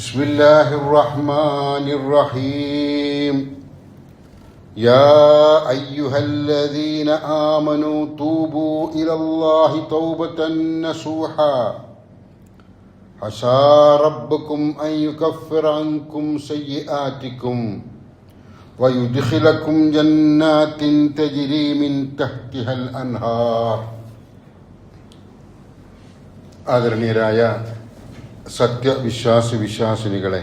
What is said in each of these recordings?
بسم الله الرحمن الرحيم يا أيها الذين آمنوا توبوا إلى الله توبة نصوحا عسى ربكم أن يكفر عنكم سيئاتكم ويدخلكم جنات تجري من تحتها الأنهار. ആദരണീയരായ സത്യവിശ്വാസിനികളെ,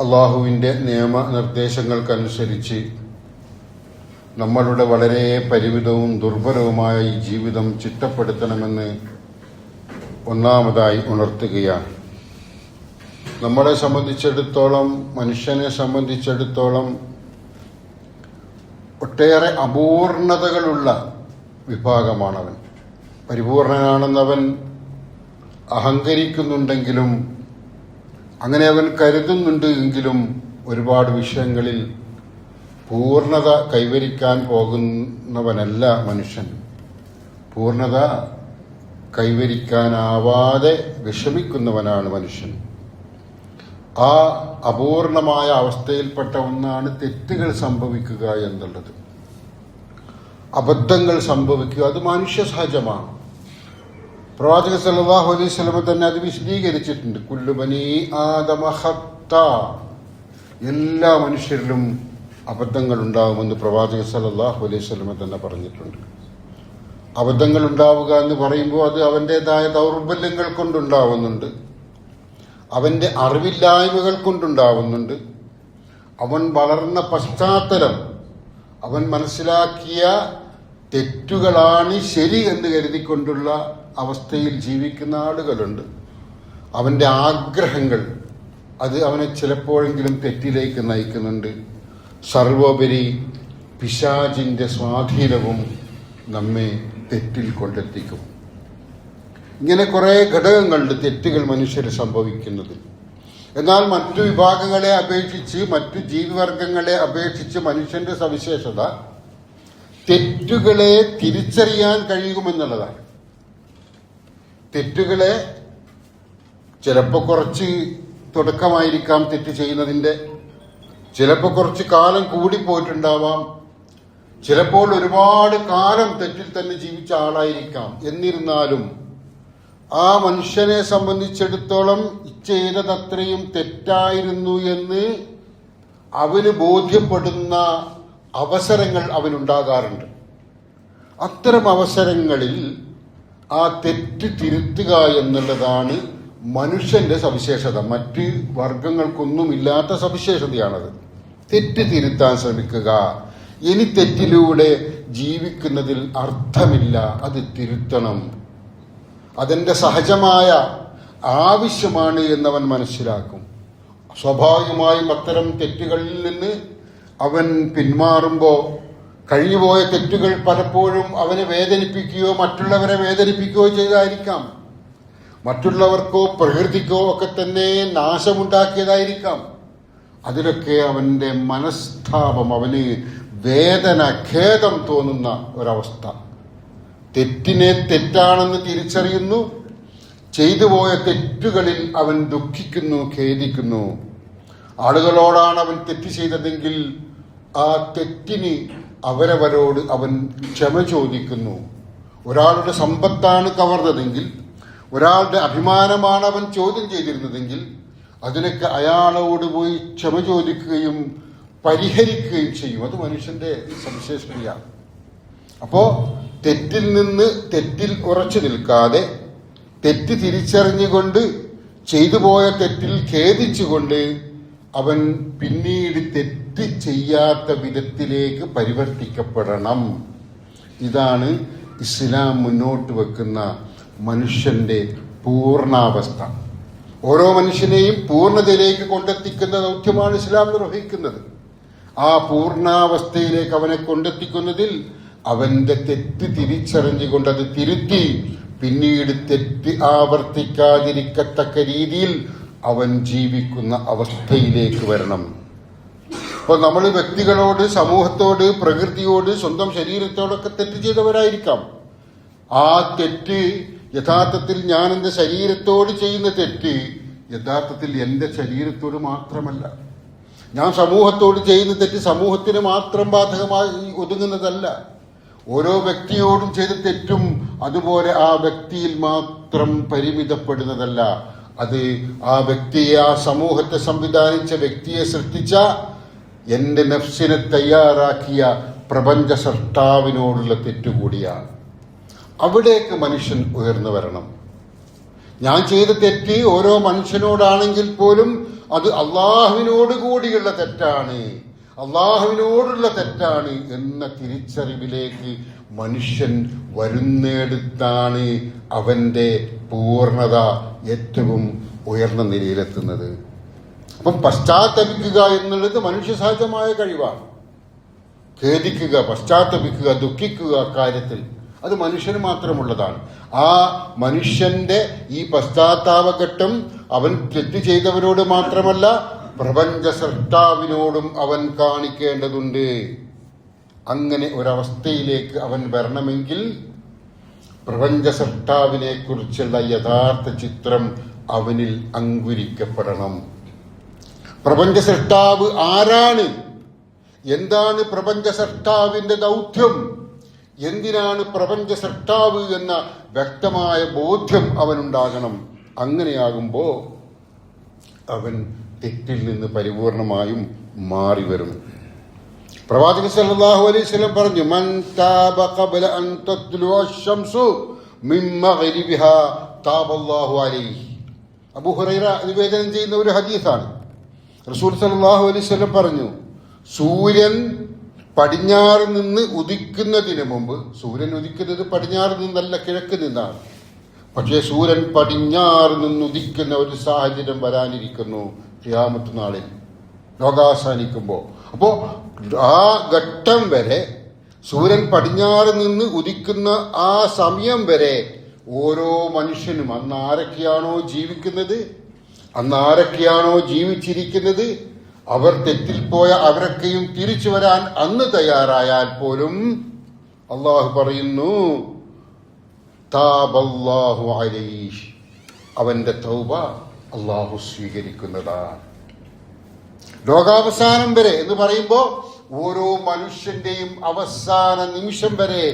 അള്ളാഹുവിൻ്റെ നിയമനിർദ്ദേശങ്ങൾക്കനുസരിച്ച് നമ്മളുടെ വളരെ പരിമിതവും ദുർബലവുമായ ഈ ജീവിതം ചിട്ടപ്പെടുത്തണമെന്ന് ഒന്നാമതായി ഉണർത്തുകയാണ്. നമ്മളെ സംബന്ധിച്ചിടത്തോളം, മനുഷ്യനെ സംബന്ധിച്ചിടത്തോളം ഒട്ടേറെ അപൂർണതകളുള്ള വിഭാഗമാണവൻ. പരിപൂർണനാണെന്നവൻ അഹങ്കരിക്കുന്നുണ്ടെങ്കിലും, അങ്ങനെ അവൻ കരുതുന്നുണ്ട് എങ്കിലും ഒരുപാട് വിഷയങ്ങളിൽ പൂർണ്ണത കൈവരിക്കാൻ പോകുന്നവനല്ല മനുഷ്യൻ. പൂർണ്ണത കൈവരിക്കാനാവാതെ വിഷമിക്കുന്നവനാണ് മനുഷ്യൻ. ആ അപൂർണമായ അവസ്ഥയിൽപ്പെട്ട ഒന്നാണ് തെറ്റുകൾ സംഭവിക്കുക എന്നുള്ളത്. അബദ്ധങ്ങൾ സംഭവിക്കുക അത് മനുഷ്യ സഹജമാണ്. പ്രവാചകൻ സല്ലല്ലാഹു അലൈഹി വസല്ലം തന്നെ അത് വിശദീകരിച്ചിട്ടുണ്ട്. കുല്ലു ബനീ ആദമ ഖത്താ, എല്ലാ മനുഷ്യരിലും അബദ്ധങ്ങൾ ഉണ്ടാകുമെന്ന് പ്രവാചകൻ സല്ലല്ലാഹു അലൈഹി വസല്ലം തന്നെ പറഞ്ഞിട്ടുണ്ട്. അബദ്ധങ്ങൾ ഉണ്ടാവുക എന്ന് പറയുമ്പോൾ അത് അവൻ്റെതായ ദൗർബല്യങ്ങൾ കൊണ്ടുണ്ടാവുന്നുണ്ട്, അവൻ്റെ അറിവില്ലായ്മകൾ കൊണ്ടുണ്ടാവുന്നുണ്ട്, അവൻ വളർന്ന പശ്ചാത്തലം, അവൻ മനസ്സിലാക്കിയ തെറ്റുകളാണ് ശരി എന്ന് കരുതിക്കൊണ്ടുള്ള അവസ്ഥയിൽ ജീവിക്കുന്ന ആളുകളുണ്ട്. അവൻ്റെ ആഗ്രഹങ്ങൾ അത് അവനെ ചിലപ്പോഴെങ്കിലും തെറ്റിലേക്ക് നയിക്കുന്നുണ്ട്. സർവോപരി പിശാചിൻ്റെ സ്വാധീനവും നമ്മെ തെറ്റിൽ കൊണ്ടെത്തിക്കും. ഇങ്ങനെ കുറേ ഘടകങ്ങളുണ്ട് തെറ്റുകൾ മനുഷ്യർ സംഭവിക്കുന്നത്. എന്നാൽ മറ്റു വിഭാഗങ്ങളെ അപേക്ഷിച്ച്, മറ്റു ജീവിവർഗങ്ങളെ അപേക്ഷിച്ച് മനുഷ്യന്റെ സവിശേഷത തെറ്റുകളെ തിരിച്ചറിയാൻ കഴിയുമെന്നുള്ളതാണ്. തെറ്റുകളെ ചിലപ്പോൾ കുറച്ച് തുടക്കമായിരിക്കാം തെറ്റ് ചെയ്യുന്നതിൻ്റെ, ചിലപ്പോൾ കുറച്ച് കാലം കൂടിപ്പോയിട്ടുണ്ടാവാം, ചിലപ്പോൾ ഒരുപാട് കാലം തെറ്റിൽ തന്നെ ജീവിച്ച ആളായിരിക്കാം. എന്നിരുന്നാലും ആ മനുഷ്യനെ സംബന്ധിച്ചിടത്തോളം ചെയ്തതത്രയും തെറ്റായിരുന്നു എന്ന് അവന് ബോധ്യപ്പെടുന്ന അവസരങ്ങൾ അവനുണ്ടാകാറുണ്ട്. അത്തരം അവസരങ്ങളിൽ ആ തെറ്റ് തിരുത്തുക എന്നുള്ളതാണ് മനുഷ്യന്റെ സവിശേഷത. മറ്റ് വർഗങ്ങൾക്കൊന്നുമില്ലാത്ത സവിശേഷതയാണത്. തെറ്റ് തിരുത്താൻ ശ്രമിക്കുക. ഇനി തെറ്റിലൂടെ ജീവിക്കുന്നതിൽ അർത്ഥമില്ല, അത് തിരുത്തണം, അതെന്റെ സഹജമായ ആവശ്യമാണ് എന്നവൻ മനസ്സിലാക്കും. സ്വാഭാവികമായും അത്തരം തെറ്റുകളിൽ നിന്ന് അവൻ പിന്മാറുമ്പോൾ കഴിഞ്ഞുപോയ തെറ്റുകൾ പലപ്പോഴും അവനെ വേദനിപ്പിക്കുകയോ മറ്റുള്ളവരെ വേദനിപ്പിക്കുകയോ ചെയ്തായിരിക്കാം. മറ്റുള്ളവർക്കോ പ്രകൃതിക്കോ ഒക്കെ തന്നെ നാശമുണ്ടാക്കിയതായിരിക്കാം. അതിലൊക്കെ അവന്റെ മനസ്താപം, അവന് വേദന, ഖേദം തോന്നുന്ന ഒരവസ്ഥ. തെറ്റിനെ തെറ്റാണെന്ന് തിരിച്ചറിയുന്നു, ചെയ്തുപോയ തെറ്റുകളിൽ അവൻ ദുഃഖിക്കുന്നു, ഖേദിക്കുന്നു. ആളുകളോടാണ് അവൻ തെറ്റ് ചെയ്തതെങ്കിൽ ആ തെറ്റിന് അവരവരോട് അവൻ ക്ഷമ ചോദിക്കുന്നു. ഒരാളുടെ സമ്പത്താണ് കവർന്നതെങ്കിൽ, ഒരാളുടെ അഭിമാനമാണ് അവൻ ചോദ്യം ചെയ്തിരുന്നതെങ്കിൽ അതിനൊക്കെ അയാളോട് പോയി ക്ഷമ ചോദിക്കുകയും പരിഹരിക്കുകയും ചെയ്യും. അത് മനുഷ്യന്റെ സവിശേഷതയാണ്. അപ്പോ തെറ്റിൽ ഉറച്ചു നിൽക്കാതെ, തെറ്റ് തിരിച്ചറിഞ്ഞുകൊണ്ട്, ചെയ്തുപോയ തെറ്റിൽ ഖേദിച്ചുകൊണ്ട് അവൻ പിന്നീട് തെറ്റ് ചെയ്യാത്ത വിധത്തിലേക്ക് പരിവർത്തിക്കപ്പെടണം. ഇതാണ് ഇസ്ലാം മുന്നോട്ട് വെക്കുന്ന മനുഷ്യന്റെ പൂർണ്ണാവസ്ഥ. ഓരോ മനുഷ്യനെയും പൂർണ്ണതയിലേക്ക് കൊണ്ടെത്തിക്കുന്ന ദൗത്യമാണ് ഇസ്ലാം നിർവഹിക്കുന്നത്. ആ പൂർണ്ണാവസ്ഥയിലേക്ക് അവനെ കൊണ്ടെത്തിക്കുന്നതിൽ അവന്റെ തെറ്റ് തിരിച്ചറിഞ്ഞുകൊണ്ട് അത് തിരുത്തി പിന്നീട് തെറ്റ് ആവർത്തിക്കാതിരിക്കത്തക്ക രീതിയിൽ അവൻ ജീവിക്കുന്ന അവസ്ഥയിലേക്ക് വരണം. അപ്പോൾ നമ്മൾ വ്യക്തികളോട്, സമൂഹത്തോട്, പ്രകൃതിയോട്, സ്വന്തം ശരീരത്തോടൊക്കെ തെറ്റ് ചെയ്തവരായിരിക്കാം. ആ തെറ്റ് യഥാർത്ഥത്തിൽ ഞാൻ എൻ്റെ ശരീരത്തോട് ചെയ്യുന്ന തെറ്റ് യഥാർത്ഥത്തിൽ എൻ്റെ ശരീരത്തോട് മാത്രമല്ല. ഞാൻ സമൂഹത്തോട് ചെയ്യുന്ന തെറ്റ് സമൂഹത്തിന് മാത്രം ബാധകമായി ഒതുങ്ങുന്നതല്ല. ഓരോ വ്യക്തിയോടും ചെയ്ത തെറ്റും അതുപോലെ ആ വ്യക്തിയിൽ മാത്രം പരിമിതപ്പെടുന്നതല്ല. അത് ആ വ്യക്തിയെ, ആ സമൂഹത്തെ സംവിധാനിച്ച വ്യക്തിയെ സൃഷ്ടിച്ച എൻ്റെ നഫ്സിനെ തയ്യാറാക്കിയ പ്രപഞ്ച സൃഷ്ടാവിനോടുള്ള തെറ്റുകൂടിയാണ്. അവിടേക്ക് മനുഷ്യൻ ഉയർന്നു വരണം. ഞാൻ ചെയ്ത തെറ്റ് ഓരോ മനുഷ്യനോടാണെങ്കിൽ പോലും അത് അള്ളാഹുവിനോട് കൂടിയുള്ള തെറ്റാണ്, അള്ളാഹുവിനോടുള്ള തെറ്റാണ് എന്ന തിരിച്ചറിവിലേക്ക് മനുഷ്യൻ വരുന്നിടത്താണ് അവന്റെ പൂർണ്ണത ഏറ്റവും ഉയർന്ന നിലയിലെത്തുന്നത്. അപ്പം പശ്ചാത്തപിക്കുക എന്നുള്ളത് മനുഷ്യ സഹജമായ കഴിവാണ്. ഖേദിക്കുക, പശ്ചാത്തപിക്കുക, ദുഃഖിക്കുക കാര്യത്തിൽ അത് മനുഷ്യന് മാത്രമുള്ളതാണ്. ആ മനുഷ്യന്റെ ഈ പശ്ചാത്താപഘട്ടം അവൻ തെറ്റ് ചെയ്തവരോട് മാത്രമല്ല പ്രപഞ്ച സൃഷ്ടാവിനോടും അവൻ കാണിക്കേണ്ടതുണ്ട്. അങ്ങനെ ഒരവസ്ഥയിലേക്ക് അവൻ വരണമെങ്കിൽ പ്രപഞ്ച സൃഷ്ടാവിനെ കുറിച്ചുള്ള യഥാർത്ഥ ചിത്രം അവനിൽ അങ്കുരിക്കപ്പെടണം. പ്രപഞ്ച സൃഷ്ടാവ് ആരാണ്, എന്താണ് പ്രപഞ്ച സൃഷ്ടാവിന്റെ ദൗത്യം, എന്തിനാണ് പ്രപഞ്ച സൃഷ്ടാവ് എന്ന വ്യക്തമായ ബോധ്യം അവനുണ്ടാകണം. അങ്ങനെയാകുമ്പോൾ അവൻ തെറ്റിൽ നിന്ന് പരിപൂർണമായും മാറി വരും. പ്രവാചകൻ സല്ലല്ലാഹു അലൈഹി വസല്ലം പറഞ്ഞു, മൻ താബ ഖബ്ല അൻ തത്ലുഅ അശംസു മിൻ മഗ്രിബിഹാ താബല്ലാഹു അലൈഹി. അബൂ ഹുറൈറ നിവേദനം ചെയ്യുന്ന ഒരു ഹദീസാണ്. റസൂൽ സല്ലല്ലാഹു അലൈഹി വസല്ലം പറഞ്ഞു, സൂര്യൻ പടിഞ്ഞാറ് നിന്ന് ഉദിക്കുന്നതിന് മുമ്പ്, സൂര്യൻ ഉദിക്കുന്നത് പടിഞ്ഞാറ് നിന്നല്ല കിഴക്ക് നിന്നാണ്, പക്ഷേ സൂര്യൻ പടിഞ്ഞാറ് നിന്ന് ഉദിക്കുന്ന ഒരു സാഹചര്യം വരാനിരിക്കുന്നു ഖിയാമത്ത് നാളിൽ, ലോകാവസാനിക്കുമ്പോൾ. അപ്പോൾ ആ ഘട്ടം വരെ, സൂര്യൻ പടിഞ്ഞാറ് നിന്ന് ഉദിക്കുന്ന ആ സമയം വരെ ഓരോ മനുഷ്യനും, അന്ന് ആരൊക്കെയാണോ ജീവിക്കുന്നത്, അന്ന് ആരൊക്കെയാണോ ജീവിച്ചിരിക്കുന്നത്, അവർ തെറ്റിൽ പോയ അവരൊക്കെയും തിരിച്ചു വരാൻ അന്ന് തയ്യാറായാൽ പോലും അള്ളാഹു പറയുന്നു, താബല്ലാഹു അലൈഹി, അവന്റെ തൗബ അള്ളാഹു സ്വീകരിക്കുന്നതാണ്. ലോകാവസാനം വരെ എന്ന് പറയുമ്പോൾ ഓരോ മനുഷ്യന്റെയും അവസാന നിമിഷം വരെ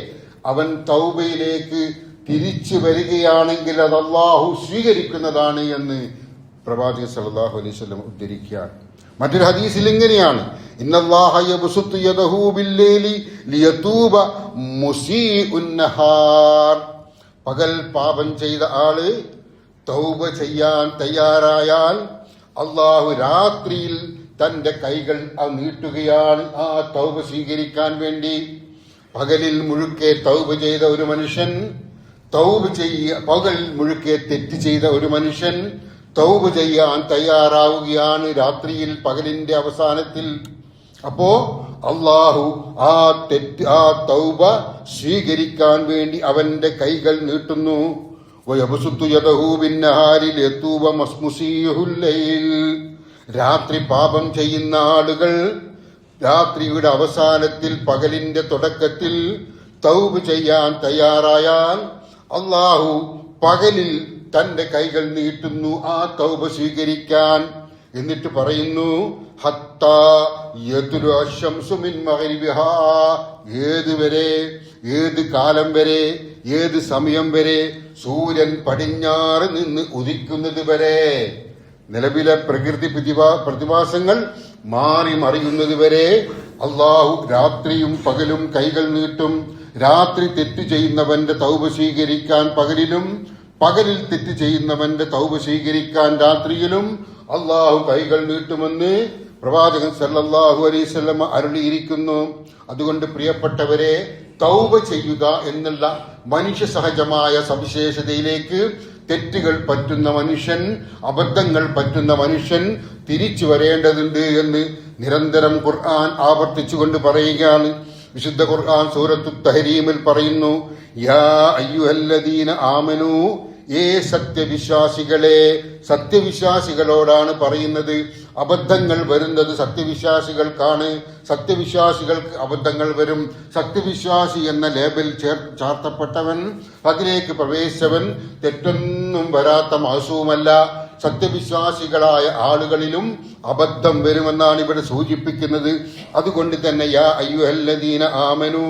അവൻ തൗബയിലേക്ക് തിരിച്ചു വരികയാണെങ്കിൽ അത് അള്ളാഹു സ്വീകരിക്കുന്നതാണ് എന്ന് പ്രവാചകൻ സല്ലല്ലാഹു അലൈഹി വസല്ലം ഉദ്ധരിക്കുകയാണ്. മറ്റൊരു ഹദീസിൽ ഇങ്ങനെയാണ്, ഇന്നല്ലാഹ യബ്സുത്തു യദഹു ബില്ലൈലി ലിയതൂബ മുസീഉൻ നഹാർ. പകൽ പാപം ചെയ്ത ആള് തൗബ ചെയ്യാൻ തയ്യാറായാൽ അള്ളാഹു രാത്രിയിൽ തന്റെ കൈകൾ നീട്ടുകയാണ് ആ തൗബ സ്വീകരിക്കാൻ വേണ്ടി. പകലിൽ മുഴുക്കെ തൗബ ചെയ്ത ഒരു മനുഷ്യൻ, പകൽ മുഴുക്കെ തെറ്റ് ചെയ്ത ഒരു മനുഷ്യൻ തൗബ ചെയ്യാൻ തയ്യാറാവുകയാണ് രാത്രിയിൽ, പകലിന്റെ അവസാനത്തിൽ. അപ്പോ അള്ളാഹു ആ തൗബ സ്വീകരിക്കാൻ വേണ്ടി അവന്റെ കൈകൾ നീട്ടുന്നു. വയബ്സുത്തു യദഹു ബിന്നഹാരി ലിയതൂബ മുസീഉൽ ലൈൽ. രാത്രി പാപം ചെയ്യുന്ന ആളുകൾ രാത്രിയുടെ അവസാനത്തിൽ, പകലിന്റെ തുടക്കത്തിൽ തൗബ ചെയ്യാൻ തയ്യാറായാൽ അള്ളാഹു പകലിൽ തന്റെ കൈകൾ നീട്ടുന്നു ആ തൗബ സ്വീകരിക്കാൻ. എന്നിട്ട് പറയുന്നു, ഹത്താ യത്ലു അശംസു മിൻ മഗ്രിബിഹാ. ഏതുവരെ, ഏത് കാലം വരെ, ഏത് സമയം വരെ? സൂര്യൻ പടിഞ്ഞാറ് നിന്ന് ഉദിക്കുന്നത് വരെ. നിലവിലെ പ്രകൃതി പ്രതിഭാസങ്ങൾ മാറി മറിയുന്നത് വരെ അള്ളാഹു രാത്രിയും പകലും കൈകൾ നീട്ടും. രാത്രി തെറ്റ് ചെയ്യുന്നവന്റെ തൗബ സ്വീകരിക്കാൻ പകലിലും, പകലിൽ തെറ്റ് ചെയ്യുന്നവന്റെ തൗബ സ്വീകരിക്കാൻ രാത്രിയിലും അള്ളാഹു കൈകൾ നീട്ടുമെന്ന് പ്രവാചകൻ സല്ലല്ലാഹു അലൈഹി വസല്ലം അരുളിയിരിക്കുന്നു. അതുകൊണ്ട് പ്രിയപ്പെട്ടവരെ, തൗബ ചെയ്യുക എന്നുള്ള മനുഷ്യ സഹജമായ സവിശേഷതയിലേക്ക് തെറ്റുകൾ പറ്റുന്ന മനുഷ്യൻ, അബദ്ധങ്ങൾ പറ്റുന്ന മനുഷ്യൻ തിരിച്ചു വരേണ്ടതുണ്ട് എന്ന് നിരന്തരം ഖുർആൻ ആവർത്തിച്ചുകൊണ്ട് പറയുകയാണ്. വിശുദ്ധ ഖുർആൻ സൂറത്തു തഹരീമിൽ പറയുന്നു, യാ അയ്യുഹല്ലദീന ആമനൂ, ഏ സത്യവിശ്വാസികളെ. സത്യവിശ്വാസികളോടാണ് പറയുന്നത്. അബദ്ധങ്ങൾ വരുന്നത് സത്യവിശ്വാസികൾക്കാണ്. സത്യവിശ്വാസികൾക്ക് അബദ്ധങ്ങൾ വരും. സത്യവിശ്വാസി എന്ന ലേബൽ ചാർത്തപ്പെട്ടവൻ, അതിലേക്ക് പ്രവേശിച്ചവൻ തെറ്റൊന്നും വരാത്ത മാസവുമല്ല. സത്യവിശ്വാസികളായ ആളുകളിലും അബദ്ധം വരുമെന്നാണ് ഇവിടെ സൂചിപ്പിക്കുന്നത്. അതുകൊണ്ട് തന്നെ യാ അയ്യുഹല്ലദീന ആമനു,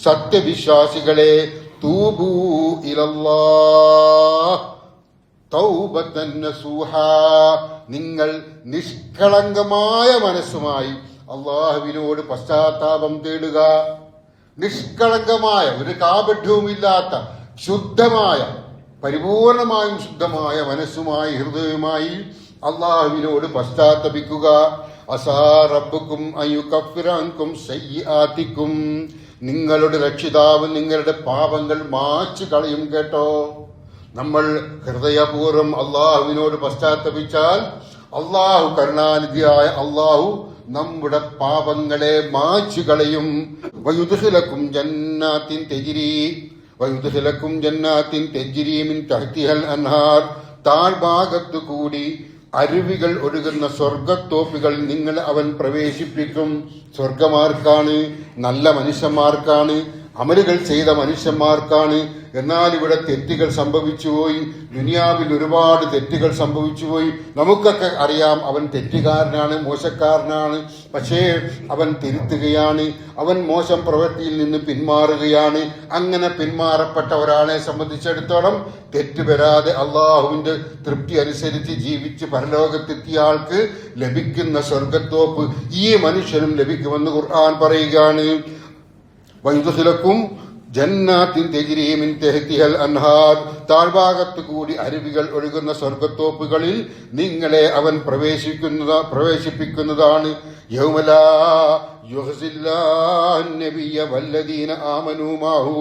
സത്യവിശ്വാസികളെ, തൂബൂ ഇലല്ലാഹ് തൗബതൻ നസൂഹാ, നിങ്ങൾ നിഷ്കളങ്കമായ മനസ്സുമായി അള്ളാഹുവിനോട് പശ്ചാത്താപം തേടുക. നിഷ്കളങ്കമായ, ഒരു കാപഢ്യവുമില്ലാത്ത ശുദ്ധമായ, പരിപൂർണമായും ശുദ്ധമായ മനസ്സുമായി, ഹൃദയവുമായി അള്ളാഹുവിനോട് പശ്ചാത്തപിക്കുക. അസാ റബ്ബുക്കും അയുകഫിറ അൻകും സയ്യിആതിക്കും, നിങ്ങളുടെ രക്ഷിതാവ് നിങ്ങളുടെ പാപങ്ങൾ മായ്ച്ചു കളയും കേട്ടോ. നമ്മൾ ഹൃദയപൂർവ്വം അള്ളാഹുവിനോട് പശ്ചാത്തപിച്ചാൽ അള്ളാഹു, കരുണാനിധിയായ അള്ളാഹു നമ്മുടെ പാപങ്ങളെ മായ്ച്ചു കളയും. വയുദ്ഖിലക്കും ജന്നാത്തിൻ തജ്രി മിൻ തഹ്തിഹൽ അൻഹാർ, താഴ്ഭാഗത്തു കൂടി അരുവികൾ ഒഴുകുന്ന സ്വർഗത്തോപ്പുകളിൽ നിങ്ങൾ അവൻ പ്രവേശിപ്പിക്കും. സ്വർഗമാർക്കാണ്? നല്ല മനുഷ്യന്മാർക്കാണ്, അമലുകൾ ചെയ്ത മനുഷ്യന്മാർക്കാണ്. എന്നാൽ ഇവിടെ തെറ്റുകൾ സംഭവിച്ചുപോയി. ദുനിയാവിൽ ഒരുപാട് തെറ്റുകൾ സംഭവിച്ചുപോയി. നമുക്കൊക്കെ അറിയാം അവൻ തെറ്റുകാരനാണ്, മോശക്കാരനാണ്. പക്ഷേ അവൻ തിരുത്തുകയാണ്, അവൻ മോശം പ്രവൃത്തിയിൽ നിന്ന് പിന്മാറുകയാണ്. അങ്ങനെ പിന്മാറപ്പെട്ട ഒരാളെ സംബന്ധിച്ചിടത്തോളം തെറ്റ് വരാതെ അള്ളാഹുവിന്റെ തൃപ്തി അനുസരിച്ച് ജീവിച്ച് പരലോകത്തെത്തിയ ആൾക്ക് ലഭിക്കുന്ന സ്വർഗത്തോപ്പ് ഈ മനുഷ്യനും ലഭിക്കുമെന്ന് ഖുർആൻ പറയുകയാണ്. വയുദ്ഖിലക്കും ജന്നാത്തിൻ തജ്രി മിൻ തഹ്തിഹൽ അൻഹാർ, താഴ്ഭാഗത്തു കൂടി അരുവികൾ ഒഴുകുന്ന സ്വർഗത്തോപ്പുകളിൽ നിങ്ങളെ അവൻ പ്രവേശിപ്പിക്കുന്നതാണ്. യൗമ ലാ യുഖ്സില്ലാഹു നബിയ്യ വല്ലദീന ആമനൂ മാഹു,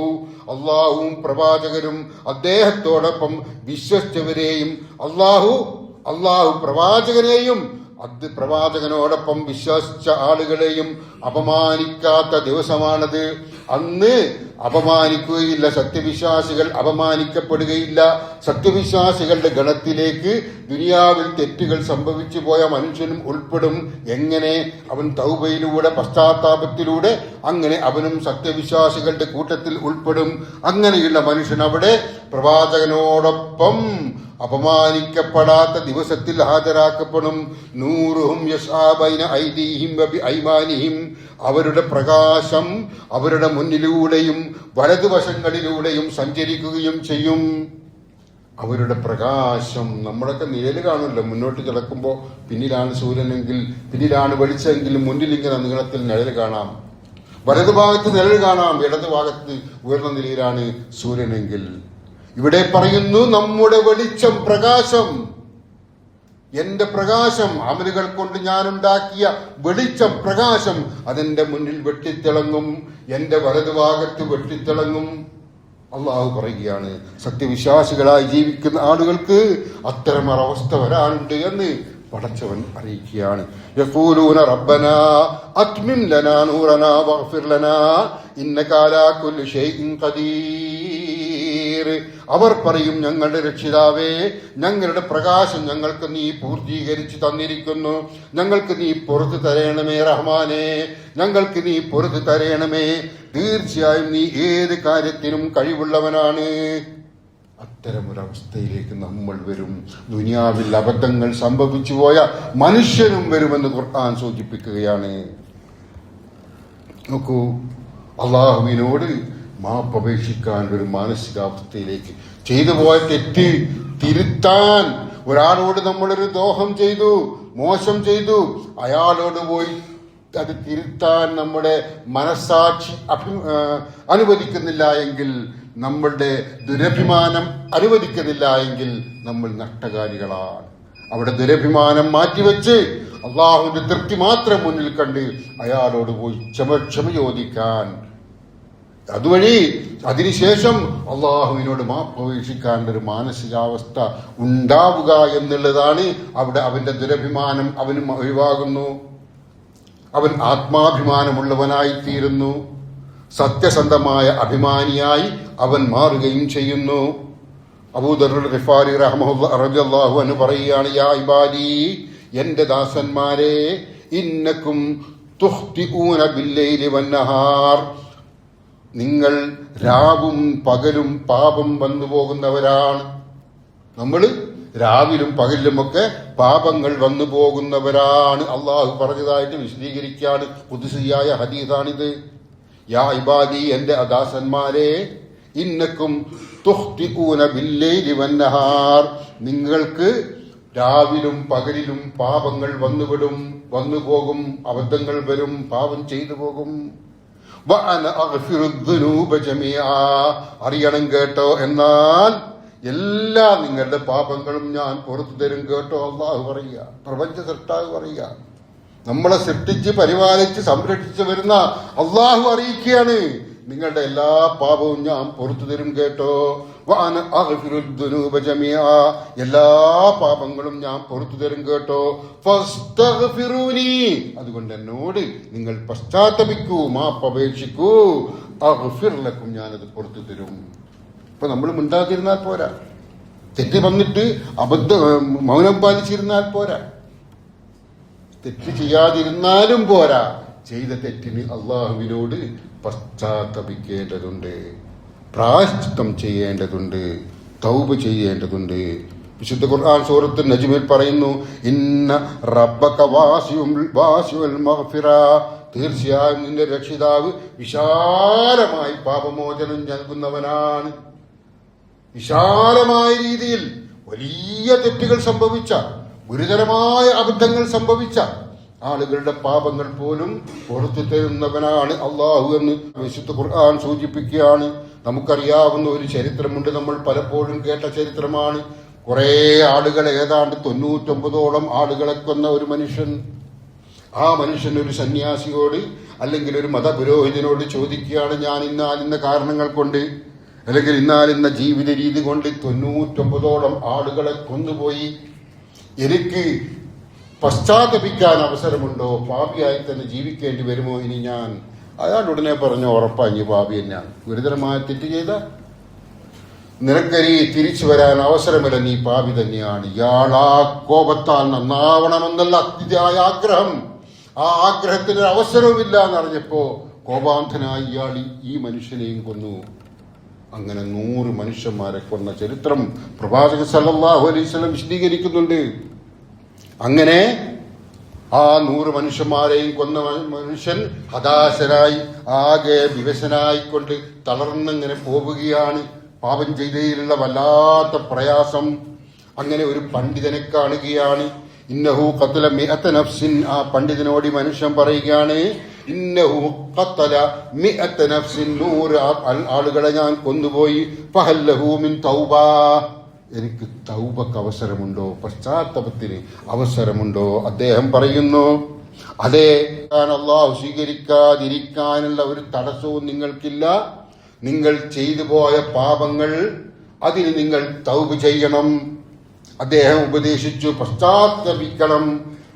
അല്ലാഹുവും പ്രവാചകരും അദ്ദേഹത്തോടൊപ്പം വിശ്വസിച്ചവരെയും അല്ലാഹു പ്രവാചകനെയും പ്രവാചകനോടൊപ്പം വിശ്വസിച്ച ആളുകളെയും അപമാനിക്കാത്ത ദിവസമാണത്. അന്ന് അപമാനിക്കുകയില്ല, സത്യവിശ്വാസികൾ അപമാനിക്കപ്പെടുകയില്ല. സത്യവിശ്വാസികളുടെ ഗണത്തിലേക്ക് ദുനിയാവിൽ തെറ്റുകൾ സംഭവിച്ചു പോയ മനുഷ്യനും ഉൾപ്പെടും. എങ്ങനെ? അവൻ തൗബയിലൂടെ, പശ്ചാത്താപത്തിലൂടെ, അങ്ങനെ അവനും സത്യവിശ്വാസികളുടെ കൂട്ടത്തിൽ ഉൾപ്പെടും. അങ്ങനെയുള്ള മനുഷ്യൻ അവിടെ പ്രവാചകനോടൊപ്പം അപമാനിക്കപ്പെടാത്ത ദിവസത്തിൽ ഹാജരാക്കപ്പെടും. നൂറുഹും യസ്ആ ബൈന ഐദീഹിം വബി ഐമാനിഹിം, അവരുടെ പ്രകാശം അവരുടെ മുന്നിലൂടെയും വലതുവശങ്ങളിലൂടെയും സഞ്ചരിക്കുകയും ചെയ്യും. അവരുടെ പ്രകാശം, നമ്മളൊക്കെ നിഴല് കാണുമല്ലോ, മുന്നോട്ട് കിടക്കുമ്പോൾ പിന്നിലാണ് സൂര്യനെങ്കിൽ, പിന്നിലാണ് വെളിച്ചമെങ്കിലും മുന്നിലിങ്ങനെ നീളത്തിൽ നിഴല് കാണാം. വലതുഭാഗത്ത് നിഴല് കാണാം, ഇടതുഭാഗത്ത് ഉയർന്ന നിലയിലാണ് സൂര്യനെങ്കിൽ. ഇവിടെ പറയുന്നു നമ്മുടെ വെളിച്ചം, പ്രകാശം, എന്റെ പ്രകാശം, അമലുകൾ കൊണ്ട് ഞാനുണ്ടാക്കിയ വെളിച്ചം, പ്രകാശം അതെന്റെ മുന്നിൽ വെട്ടിത്തിളങ്ങും, എന്റെ വലതുഭാഗത്ത് വെട്ടിത്തിളങ്ങും. അള്ളാഹു പറയുകയാണ് സത്യവിശ്വാസികളായി ജീവിക്കുന്ന ആളുകൾക്ക് അത്തരമൊരവസ്ഥ വരാനുണ്ട് എന്ന് പടച്ചവൻ അറിയിക്കുകയാണ്. യഖൂലൂന റബ്ബനാ അത്മിം ലനാ നൂറനാ വഗ്ഫിർ ലനാ ഇന്നക അലാ കുല്ലി ഷൈഇൻ ഖദീർ. അവർ പറയും, ഞങ്ങളുടെ രക്ഷിതാവേ, ഞങ്ങളുടെ പ്രകാശം ഞങ്ങൾക്ക് നീ പൂർത്തീകരിച്ചു തന്നിരിക്കുന്നു, ഞങ്ങൾക്ക് നീ പുറത്തു തരയണമേ റഹ്മാനെ, ഞങ്ങൾക്ക് നീ പുറത്തു തരയണമേ, തീർച്ചയായും നീ ഏത് കാര്യത്തിനും കഴിവുള്ളവനാണ്. അത്തരമൊരവസ്ഥയിലേക്ക് നമ്മൾ വരും. ദുനിയാവിൽ അബദ്ധങ്ങൾ സംഭവിച്ചു പോയ മനുഷ്യനും വരുമെന്ന് ഖുർആൻ സൂചിപ്പിക്കുകയാണ്. നോക്കൂ, അള്ളാഹുവിനോട് മാപ്പപേക്ഷിക്കാൻ ഒരു മാനസികാവസ്ഥയിലേക്ക്, ചെയ്തു പോയ തെറ്റ് തിരുത്താൻ, ഒരാളോട് നമ്മളൊരു ദ്രോഹം ചെയ്തു, മോശം ചെയ്തു, അയാളോട് പോയി അത് തിരുത്താൻ നമ്മുടെ മനസ്സാക്ഷി അനുവദിക്കുന്നില്ല എങ്കിൽ, നമ്മളുടെ ദുരഭിമാനം അനുവദിക്കുന്നില്ല എങ്കിൽ നമ്മൾ നഷ്ടകാരികളാണ്. അവിടെ ദുരഭിമാനം മാറ്റിവെച്ച് അള്ളാഹുവിന്റെ തൃപ്തി മാത്രം മുന്നിൽ കണ്ട് അയാളോട് പോയി ക്ഷമ ചോദിക്കാൻ, അതുവഴി അതിനുശേഷം അള്ളാഹുവിനോട് മാപ്പപേക്ഷിക്കാൻ ഒരു മാനസികാവസ്ഥ ഉണ്ടാവുക എന്നുള്ളതാണ്. അവിടെ അവന്റെ ദുരഭിമാനം അവനും ഒഴിവാകുന്നു, അവൻ ആത്മാഭിമാനമുള്ളവനായിത്തീരുന്നു, സത്യസന്ധമായ അഭിമാനിയായി അവൻ മാറുകയും ചെയ്യുന്നു. അബൂദർ ഗിഫാരി റളിയല്ലാഹു അൻഹു പറയുകയാണ്, യാ ഇബാദി, എന്റെ ദാസന്മാരെ, ഇന്നക്കും തുഖ്തിഊന ബില്ലൈലി വന്നഹാർ, നിങ്ങൾ രാവും പകലും പാപം വന്നു പോകുന്നവരാണ്. നമ്മൾ രാവിലും പകലിലുമൊക്കെ പാപങ്ങൾ വന്നു പോകുന്നവരാണ്. അള്ളാഹു പറഞ്ഞതായിട്ട് വിശദീകരിക്കുകയാണ്. ഖുദ്സിയായ ഹദീസാണിത്. യാ ഇബാദി, എന്റെ അദാസന്മാരെ, ഇന്നക്കും തുഖ്തിഊന ബില്ലൈലി വന്നഹാർ, നിങ്ങൾക്ക് രാവിലും പകലിലും പാപങ്ങൾ വന്നു പോകും, അബദ്ധങ്ങൾ വരും, പാപം ചെയ്തു പോകും. വഅന അഗ്ഫിറു ദുനൂബ ജമീഅ, അറിയണം കേട്ടോ, എന്നാൽ എല്ലാ നിങ്ങളുടെ പാപങ്ങളും ഞാൻ പുറത്തു തരും കേട്ടോ. അള്ളാഹു പറയുക, പ്രപഞ്ച സൃഷ്ടാവ് പറയുക, നമ്മളെ സൃഷ്ടിച്ച് പരിപാലിച്ച് സംരക്ഷിച്ച് വരുന്ന അള്ളാഹു അറിയിക്കുകയാണ്, നിങ്ങളുടെ എല്ലാ പാപവും ഞാൻ പുറത്തു തരും കേട്ടോ. വഅന അഗ്ഫിറു ദുനൂബ ജമീഅ, എല്ലാ പാപങ്ങളും ഞാൻ പുറത്തു തരും കേട്ടോ. ഫസ്തഗ്ഫിറൂനി, അതുകൊണ്ട് എന്നോട് നിങ്ങൾ പശ്ചാത്തപിക്കൂ, മാപ്പപേക്ഷിക്കൂ. അഗ്ഫിർ ലക്കും, ഞാനത് പുറത്തു തരും. ഇപ്പൊ നമ്മൾ മിണ്ടാതിരുന്നാൽ പോരാ, തെറ്റ് വന്നിട്ട് മൗനം പാലിച്ചിരുന്നാൽ പോരാ, തെറ്റ് ചെയ്യാതിരുന്നാലും പോരാ, ചെയ്ത തെറ്റിന് അള്ളാഹുവിനോട് പശ്ചാത്തപിക്കേണ്ടതുണ്ട്, പ്രായശ്ചിത്തം ചെയ്യേണ്ടതുണ്ട്, തൗബ ചെയ്യേണ്ടതുണ്ട്. വിശുദ്ധ ഖുർആൻ സൂറത്ത് നജ്മിൽ പറയുന്നു, ഇന്ന റബ്ബക വാസിഉൽ മഗ്ഫിറ, തീർച്ചയായും നിന്റെ രക്ഷിതാവ് വിശാലമായി പാപമോചനം നൽകുന്നവനാണ്. വിശാലമായ രീതിയിൽ വലിയ തെറ്റുകൾ സംഭവിച്ച, ഗുരുതരമായ അബദ്ധങ്ങൾ സംഭവിച്ച ആളുകളുടെ പാപങ്ങൾ പോലും പുറത്തു തരുന്നവനാണ് അള്ളാഹു എന്ന് വിശുദ്ധ ഖുർആൻ സൂചിപ്പിക്കുകയാണ്. നമുക്കറിയാവുന്ന ഒരു ചരിത്രമുണ്ട്, നമ്മൾ പലപ്പോഴും കേട്ട ചരിത്രമാണ്. കുറെ ആളുകളെ, ഏതാണ്ട് 99ഓളം ആളുകളെ കൊന്ന ഒരു മനുഷ്യൻ. ആ മനുഷ്യൻ ഒരു സന്യാസിയോട് അല്ലെങ്കിൽ ഒരു മതപുരോഹിതനോട് ചോദിക്കുകയാണ്, ഞാൻ ഇന്ന കാരണങ്ങൾ കൊണ്ട് അല്ലെങ്കിൽ ഇന്ന ജീവിത രീതി കൊണ്ട് 99ഓളം ആളുകളെ കൊന്നുപോയി, എനിക്ക് പശ്ചാത്തപിക്കാൻ അവസരമുണ്ടോ? പാപിയായി തന്നെ ജീവിക്കേണ്ടി വരുമോ ഇനി ഞാൻ? അയാൾ ഉടനെ പറഞ്ഞു, ഉറപ്പാഞ്ഞ് പാപി തന്നെയാണ്, ഗുരുതരമായ തെറ്റ് ചെയ്ത നിനക്കരി തിരിച്ചു വരാൻ അവസരമില്ല, നീ പാപി തന്നെയാണ്. ഇയാൾ ആ കോപത്താൽ നന്നാവണമെന്നുള്ള അതിയായ ആഗ്രഹം, ആ ആഗ്രഹത്തിന് അവസരവുമില്ല എന്നറിഞ്ഞപ്പോ കോപാന്ധനായി ഇയാൾ ഈ മനുഷ്യനെയും കൊന്നു. അങ്ങനെ 100 മനുഷ്യന്മാരെ കൊന്ന ചരിത്രം പ്രവാചകൻ സല്ലല്ലാഹു അലൈഹി വസല്ലം വിശദീകരിക്കുന്നുണ്ട്. അങ്ങനെ ആ 100 മനുഷ്യന്മാരെയും കൊന്ന മനുഷ്യൻ ഹതാശനായി, ആകെ വിവശനായിക്കൊണ്ട് തളർന്നിങ്ങനെ പോവുകയാണ്. പാപം ചെയ്തതിലുള്ള വല്ലാത്ത പ്രയാസം. അങ്ങനെ ഒരു പണ്ഡിതനെ കാണുകയാണ്. ഇന്നഹു ഖതല മിഅത നഫ്സിൻ, ആ പണ്ഡിതനോട് മനുഷ്യൻ പറയുകയാണ്, ഇന്നഹു ഖതല മിഅത നഫ്സിൻ, 100 ആളുകളെ ഞാൻ കൊന്നുപോയി. ഫഹല്ലഹു മിൻ തൗബ, എനിക്ക് തൗബക്ക് അവസരമുണ്ടോ? പശ്ചാത്തപത്തിന് അവസരമുണ്ടോ? അദ്ദേഹം പറയുന്നു, അതെ, അല്ലാഹു സ്വീകരിക്കാതിരിക്കാനുള്ള ഒരു തടസ്സവും നിങ്ങൾക്കില്ല. നിങ്ങൾ ചെയ്തു പോയ പാപങ്ങൾ, അതിന് നിങ്ങൾ തൗബ ചെയ്യണം. അദ്ദേഹം ഉപദേശിച്ചു, പശ്ചാത്തപിക്കണം,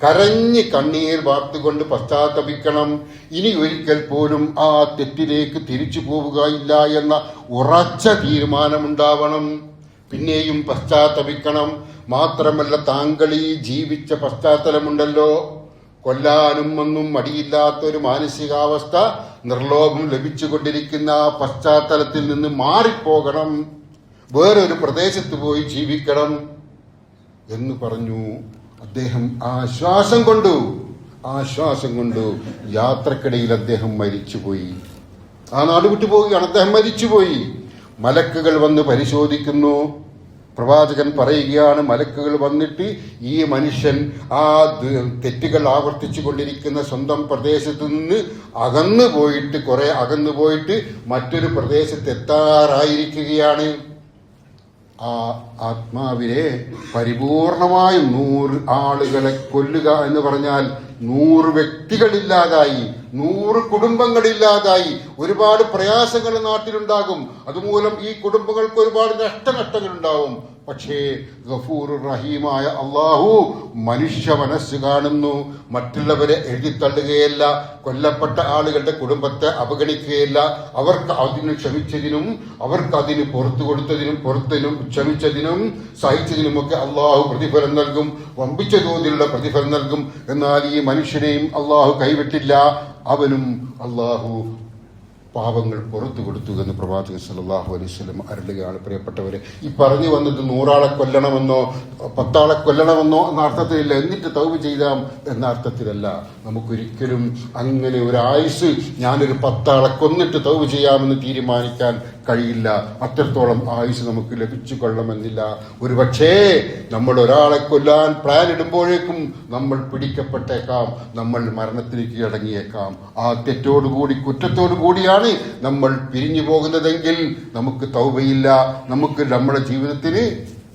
കരഞ്ഞ് കണ്ണീർ വാർത്തുകൊണ്ട് പശ്ചാത്തപിക്കണം. ഇനി ഒരിക്കൽ പോലും ആ തെറ്റിലേക്ക് തിരിച്ചു പോവുകയില്ല എന്ന ഉറച്ച തീരുമാനമുണ്ടാവണം. പിന്നെയും പശ്ചാത്തപിക്കണം. മാത്രമല്ല, താങ്കൾ ഈ ജീവിച്ച പശ്ചാത്തലമുണ്ടല്ലോ, കൊല്ലാനും ഒന്നും മടിയില്ലാത്തൊരു മാനസികാവസ്ഥ, നിർലോഭം ലഭിച്ചുകൊണ്ടിരിക്കുന്ന ആ പശ്ചാത്തലത്തിൽ നിന്ന് മാറിപ്പോകണം, വേറൊരു പ്രദേശത്ത് പോയി ജീവിക്കണം എന്ന് പറഞ്ഞു. അദ്ദേഹം ആശ്വാസം കൊണ്ടു യാത്രക്കിടയിൽ അദ്ദേഹം മരിച്ചുപോയി. ആ നാട് വിട്ടുപോവുകയാണ്, അദ്ദേഹം മരിച്ചുപോയി. മലക്കുകൾ വന്ന് പരിശോധിക്കുന്നു. പ്രവാചകൻ പറയുകയാണ്, മലക്കുകൾ വന്നിട്ട് ഈ മനുഷ്യൻ ആ തെറ്റുകൾ ആവർത്തിച്ചു കൊണ്ടിരിക്കുന്ന സ്വന്തം പ്രദേശത്ത് നിന്ന് കുറെ അകന്നു പോയിട്ട് മറ്റൊരു പ്രദേശത്ത് എത്താറായിരിക്കുകയാണ്. ആ ആത്മാവിനെ പരിപൂർണമായും 100 ആളുകളെ കൊല്ലുക എന്ന് പറഞ്ഞാൽ 100 വ്യക്തികളില്ലാതായി, 100 കുടുംബങ്ങളില്ലാതായി, ഒരുപാട് പ്രയാസങ്ങൾ നാട്ടിലുണ്ടാകും. അതുമൂലം ഈ കുടുംബങ്ങൾക്ക് ഒരുപാട് നഷ്ടങ്ങൾ ഉണ്ടാവും. പക്ഷേ ഗഫൂറുർ റഹീമായ അള്ളാഹു മനുഷ്യ മനസ്സ് കാണുന്നു. മറ്റുള്ളവരെ എഴുതിത്തള്ളുകയല്ല, കൊല്ലപ്പെട്ട ആളുകളുടെ കുടുംബത്തെ അവഗണിക്കുകയില്ല. അവർക്ക് അതിന് ക്ഷമിച്ചതിനും അവർക്ക് അതിന് പുറത്തു കൊടുത്തതിനും ക്ഷമിച്ചതിനും സഹിച്ചതിനുമൊക്കെ അള്ളാഹു പ്രതിഫലം നൽകും, വമ്പിച്ച തോതിലുള്ള പ്രതിഫലം നൽകും. എന്നാൽ ഈ മനുഷ്യനെയും അള്ളാഹു കൈവിട്ടില്ല, അവനും അള്ളാഹു പാപങ്ങൾ പുറത്തു കൊടുത്തു എന്ന് പ്രവാചകൻ സല്ലല്ലാഹു അലൈഹി വസല്ലം അരുളുകയാണ്. പ്രിയപ്പെട്ടവരെ, ഈ പറഞ്ഞു വന്നത് 100 ആളെ കൊല്ലണമെന്നോ 10 ആളെ കൊല്ലണമെന്നോ എന്ന അർത്ഥത്തിലില്ല, എന്നിട്ട് തൗബ ചെയ്താം എന്ന അർത്ഥത്തിലല്ല. നമുക്കൊരിക്കലും അങ്ങനെ ഒരു ആയുസ് ഞാനൊരു 10 ആളെ കൊന്നിട്ട് തൗബ ചെയ്യാമെന്ന് തീരുമാനിക്കാൻ കഴിയില്ല. അത്രത്തോളം ആയുസ് നമുക്ക് ലഭിച്ചു കൊള്ളണമെന്നില്ല. ഒരു പക്ഷേ നമ്മൾ ഒരാളെ കൊല്ലാൻ പ്ലാൻ ഇടുമ്പോഴേക്കും നമ്മൾ പിടിക്കപ്പെട്ടേക്കാം, നമ്മൾ മരണത്തിലേക്ക് കീഴടങ്ങിയേക്കാം. ആ തെറ്റോടുകൂടി കുറ്റത്തോടു കൂടിയാണ് നമ്മൾ പിരിഞ്ഞു പോകുന്നതെങ്കിൽ നമുക്ക് തൗബയില്ല, നമുക്ക് നമ്മുടെ ജീവിതത്തിന്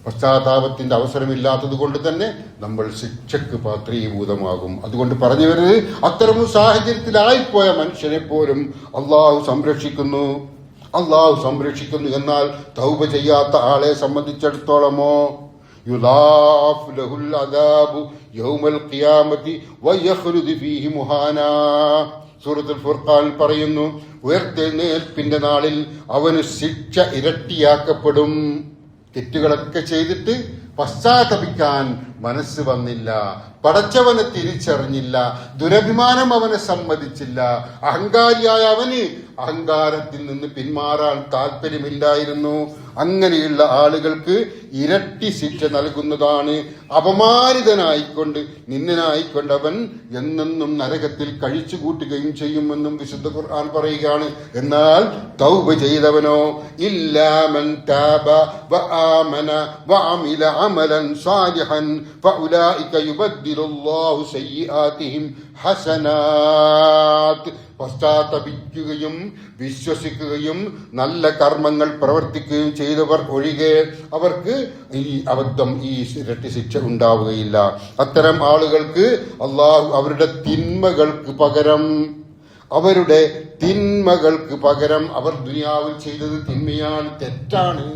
പശ്ചാത്താപത്തിന്റെ അവസരമില്ലാത്തത് കൊണ്ട് തന്നെ നമ്മൾ ശിക്ഷക്ക് പാത്രീഭൂതമാകും. അതുകൊണ്ട് പറഞ്ഞു വരുന്നത്, അത്തരം സാഹചര്യത്തിലായിപ്പോയ മനുഷ്യനെ പോലും അള്ളാഹു സംരക്ഷിക്കുന്നു. എന്നാൽ തൗബ ചെയ്യാത്ത ആളെ സംബന്ധിച്ചിടത്തോളമോ യുദാഫ് ലഹുൽ അദാബു യൗമൽ ഖിയാമത്തി വയഖ്ലുദു ഫീഹി മുഹാനാ. സൂറത്തുൽ ഫുർഖാൻ പറയുന്നു, ഉയർത്തെഴുന്നേൽപ്പിന്റെ നാളിൽ അവന് ശിക്ഷ ഇരട്ടിയാക്കപ്പെടും. തെറ്റുകളൊക്കെ ചെയ്തിട്ട് പശ്ചാത്തപിക്കാൻ മനസ്സ് വന്നില്ല, പടച്ചവനെ തിരിച്ചറിഞ്ഞില്ല, ദുരഭിമാനം അവനെ സമ്മതിച്ചില്ല, അഹങ്കാരിയായ അവന് അഹങ്കാരത്തിൽ നിന്ന് പിന്മാറാൻ താല്പര്യമില്ലായിരുന്നു. അങ്ങനെയുള്ള ആളുകൾക്ക് ഇരട്ടി ശിക്ഷ നൽകുന്നതാണ്. അപമാനിതനായിക്കൊണ്ട് നിന്ദനായിക്കൊണ്ട് അവൻ എന്നെന്നും നരകത്തിൽ കഴിച്ചു കൂട്ടുകയും ചെയ്യുമെന്നും വിശുദ്ധ ഖുർആൻ പറയുകയാണ്. എന്നാൽ തൗബ ചെയ്തവനോ ഇല്ലാ മൻ താബ വആമന വഅമില അമലൻ സാലിഹൻ ഫഉലൈക യുബദ്ദിലുല്ലാഹു സയ്യിആതിഹിം ഹസനാത്ത്. പശ്ചാത്തപിക്കുകയും വിശ്വസിക്കുകയും നല്ല കർമ്മങ്ങൾ പ്രവർത്തിക്കുകയും ചെയ്തവർ ഒഴികെ അവർക്ക് ഈ ഇരട്ടി ശിക്ഷ ഉണ്ടാവുകയില്ല. അത്തരം ആളുകൾക്ക് അള്ളാഹു അവരുടെ തിന്മകൾക്ക് പകരം അവർ ദുനിയാവിൽ ചെയ്തത് തിന്മയാണ്, തെറ്റാണ്,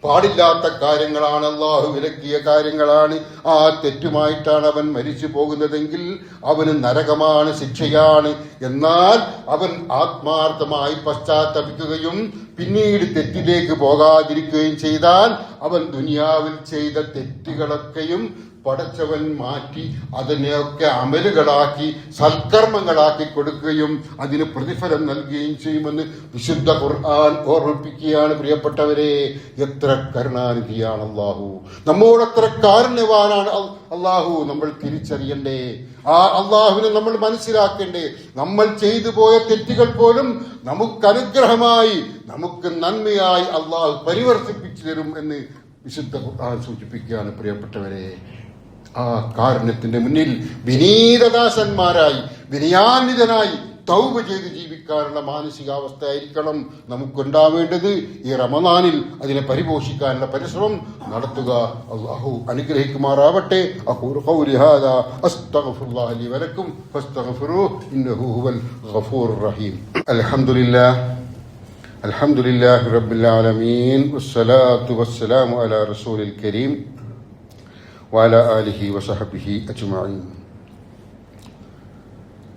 പാടില്ലാത്ത കാര്യങ്ങളാണ്, അള്ളാഹു വിലക്കിയ കാര്യങ്ങളാണ്. ആ തെറ്റുമായിട്ടാണ് അവൻ മരിച്ചു പോകുന്നതെങ്കിൽ അവന് നരകമാണ്, ശിക്ഷയാണ്. എന്നാൽ അവൻ ആത്മാർത്ഥമായി പശ്ചാത്തപിക്കുകയും പിന്നീട് തെറ്റിലേക്ക് പോകാതിരിക്കുകയും ചെയ്താൽ അവൻ ദുനിയാവിൽ ചെയ്ത തെറ്റുകളൊക്കെയും പടച്ചവൻ മാറ്റി അതിനെയൊക്കെ അമലുകളാക്കി സൽക്കർമ്മങ്ങളാക്കി കൊടുക്കുകയും അതിന് പ്രതിഫലം നൽകുകയും ചെയ്യുമെന്ന് വിശുദ്ധ ഖുർആൻ ഓർമ്മിപ്പിക്കുകയാണ്. പ്രിയപ്പെട്ടവരെ, എത്ര കരുണാനിധിയാണ് അള്ളാഹു, നമ്മോട് എത്ര കാരുണ്യവാനാണ് അള്ളാഹു. നമ്മൾ തിരിച്ചറിയണ്ടേ, ആ അള്ളാഹുവിനെ നമ്മൾ മനസ്സിലാക്കണ്ടേ. നമ്മൾ ചെയ്തു പോയ തെറ്റുകൾ പോലും നമുക്ക് അനുഗ്രഹമായി, നമുക്ക് നന്മയായി അള്ളാഹു പരിവർത്തിപ്പിച്ചു തരും എന്ന് വിശുദ്ധ ഖുർആൻ സൂചിപ്പിക്കുകയാണ്. പ്രിയപ്പെട്ടവരെ, ആ കാരുണ്യത്തിന്റെ മുന്നിൽ വിനീതദാസന്മാരായി വിനയാന്വിതനായി തൗബ ചെയ്ത് ജീവിക്കാനുള്ള മാനസികാവസ്ഥയായിരിക്കണം നമുക്കുണ്ടാവേണ്ടത്. ഈ റമദാനിൽ അതിനെ പരിപോഷിക്കാനുള്ള പരിശ്രമം നടത്തുക. അല്ലാഹു അനുഗ്രഹിക്കുമാറാവട്ടെ. അഖൂലു ഖൗലി ഹാദാ അസ്തഗ്ഫിറുല്ലാഹ ലി വലക്കും ഫസ്തഗ്ഫിറൂഹു ഇന്നഹു ഹുവൽ ഗഫൂറുർ റഹീം. അൽഹംദുലില്ലാഹി റബ്ബിൽ ആലമീൻ വസ്സലാത്തു വസ്സലാമു അലാ റസൂലിൽ കരീം വഅലാ ആലിഹി വസഹബിഹി അജ്മഈൻ.